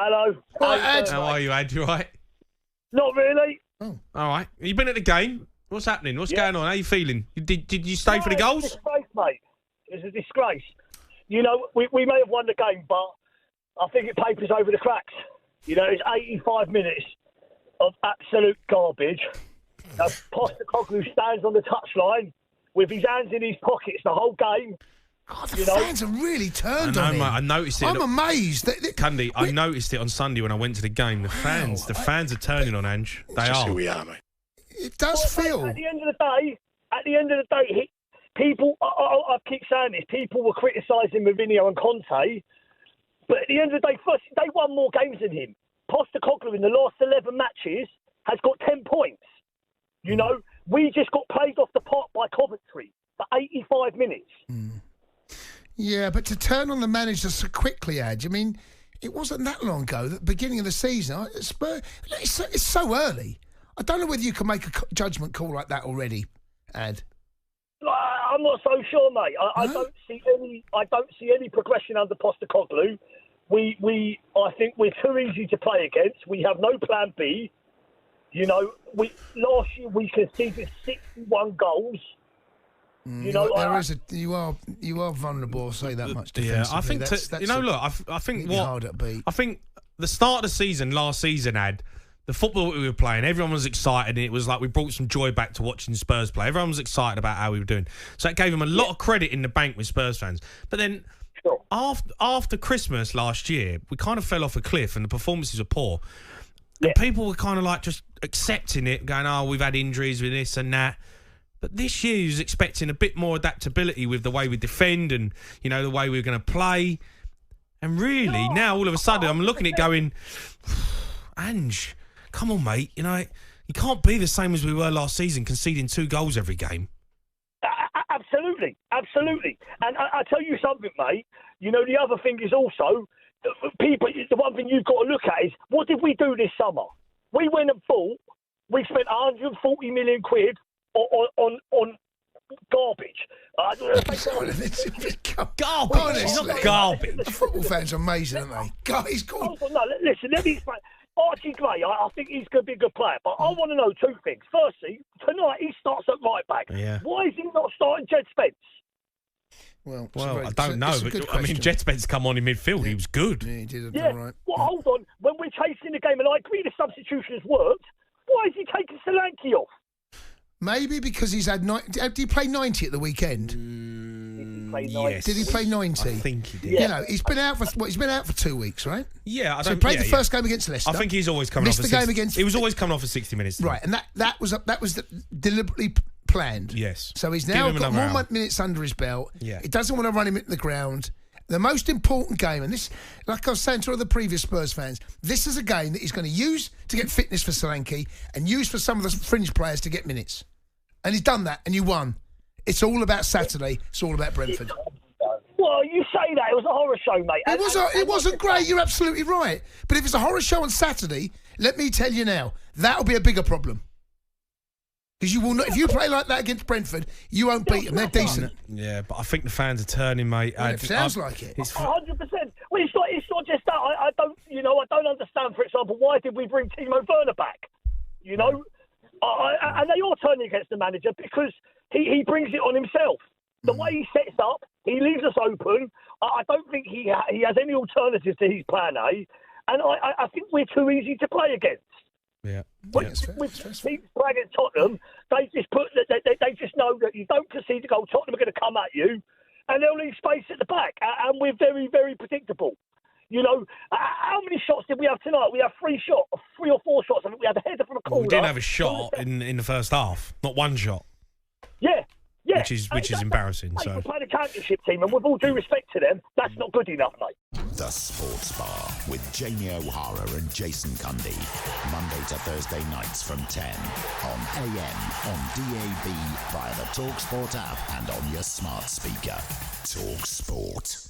Hello. How are you, Ad? You all right? Not really. Oh. All right. You been at the game? What's happening? What's going on? How you feeling? Did you stay for the goals? It's a disgrace, mate. It's a disgrace. You know, we may have won the game, but I think it papers over the cracks. You know, it's 85 minutes of absolute garbage. Postecoglou stands on the touchline with his hands in his pockets the whole game. God, the fans are really turned on him. Mate, I noticed it. I'm amazed. Cundy, I noticed it on Sunday when I went to the game. The fans are turning on Ange. They are. Who we are, mate. It does feel. At the end of the day, people. I keep saying this. People were criticising Mourinho and Conte, but at the end of the day, first they won more games than him. Postecoglou in the last 11 matches has got 10 points. You know, we just got played off the pot by Coventry for 85 minutes. Yeah, but to turn on the manager so quickly, Adge, I mean, it wasn't that long ago, the beginning of the season. It's so early. I don't know whether you can make a judgment call like that already, Ad. I'm not so sure, mate. I don't see any progression under Postecoglou. I think we're too easy to play against. We have no plan B. You know, last year we conceded 61 goals. You know, you are vulnerable. I'll say that much. Yeah, I think I think the start of the season last season, Ad, the football we were playing, everyone was excited, and it was like we brought some joy back to watching Spurs play. Everyone was excited about how we were doing, so it gave them a lot of credit in the bank with Spurs fans. But then after Christmas last year, we kind of fell off a cliff, and the performances were poor. And people were kind of like just accepting it, going, "Oh, we've had injuries with this and that." But this year, he was expecting a bit more adaptability with the way we defend and, you know, the way we're going to play. And really, now all of a sudden, I'm looking at it going, Ange, come on, mate. You know, you can't be the same as we were last season, conceding 2 goals every game. Absolutely. And I tell you something, mate. You know, the other thing is also, the one thing you've got to look at is, what did we do this summer? We went and bought, we spent 140 million quid on garbage. Garbage. It's not garbage. The football fans are amazing, aren't they? God, he's cool. No, listen, let me explain. Archie Gray, I think he's going to be a good player, but I want to know 2 things. Firstly, tonight he starts at right back. Yeah. Why is he not starting Jed Spence? Well, I don't know. But, I mean, Jed Spence come on in midfield. He was good. Yeah, he did. Yeah. Right. Well, hold on. When we're chasing the game, and I agree the substitution has worked, why is he taking Solanke off? Maybe because he's had... Did he play 90 at the weekend? Yes. Did he play 90? I think he did. You know, he's been out for 2 weeks, right? Yeah. So he played the first game against Leicester. I think he's always coming off for 60 minutes. He was always coming off for 60 minutes. Right, and that was deliberately planned. Yes. So he's now got more minutes under his belt. Yeah. He doesn't want to run him into the ground. The most important game, and this, like I was saying to all the previous Spurs fans, this is a game that he's going to use to get fitness for Solanke and use for some of the fringe players to get minutes. And he's done that, and you won. It's all about Saturday. It's all about Brentford. Well, you say that. It was a horror show, mate. It wasn't great. You're absolutely right. But if it's a horror show on Saturday, let me tell you now, that'll be a bigger problem. Because you will not. If you play like that against Brentford, you won't beat them. They're decent. Yeah, but I think the fans are turning, mate. Well, it sounds like it. 100%. Well, it's not just that. I don't understand. For example, why did we bring Timo Werner back? You know, and they are turning against the manager because he brings it on himself. The way he sets up, he leaves us open. I don't think he has any alternative to his plan A, and I think we're too easy to play against. Yeah. With teams playing at Tottenham, they just know that you don't concede a goal, Tottenham are going to come at you, and they'll leave space at the back, and we're very, very predictable. You know, how many shots did we have tonight? We had 3 or 4 shots. I think we had a header from a corner. We didn't have a shot in the first half. Not one shot. Yeah. Which is embarrassing. So we're playing a championship team, and with all due respect to them, that's not good enough, mate. The Sports Bar with Jamie O'Hara and Jason Cundy. Monday to Thursday nights from 10 on AM, on DAB, via the talkSPORT app, and on your smart speaker. talkSPORT.